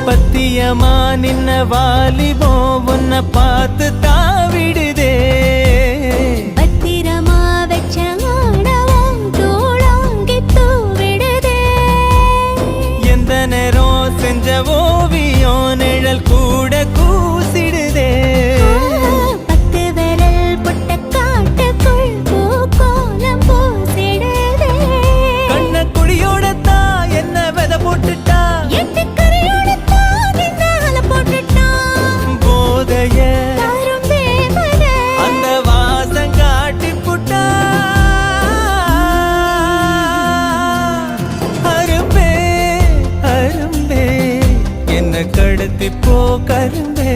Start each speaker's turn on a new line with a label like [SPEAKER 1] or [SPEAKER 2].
[SPEAKER 1] பத்தியமா நின்ன வாலிபோ உன்னை பார்த்து தாவிடுதே
[SPEAKER 2] பத்திரமா வச்ச ஆணவம் தூளாங்கி தூவிடுதே
[SPEAKER 1] எந்த நேரம் செஞ்ச ஓவியம் நிழல் கூட கூசிடுதே
[SPEAKER 2] பத்து விரல் புட்ட காட்டுக்குள் பூக்கோலம் பூசிடுதே
[SPEAKER 1] கண்ண குடியோட தான் என்ன விதை போட்டுட்டா
[SPEAKER 2] எட்டுக்கரையோட தான் என்ன அலை போட்டுட்டா
[SPEAKER 1] போதைய
[SPEAKER 2] தரும் தேவனே
[SPEAKER 1] அந்த வாசம் காட்டி புட்டா அரும்பே அரும்பே என்ன கடத்தி போ கரும்பே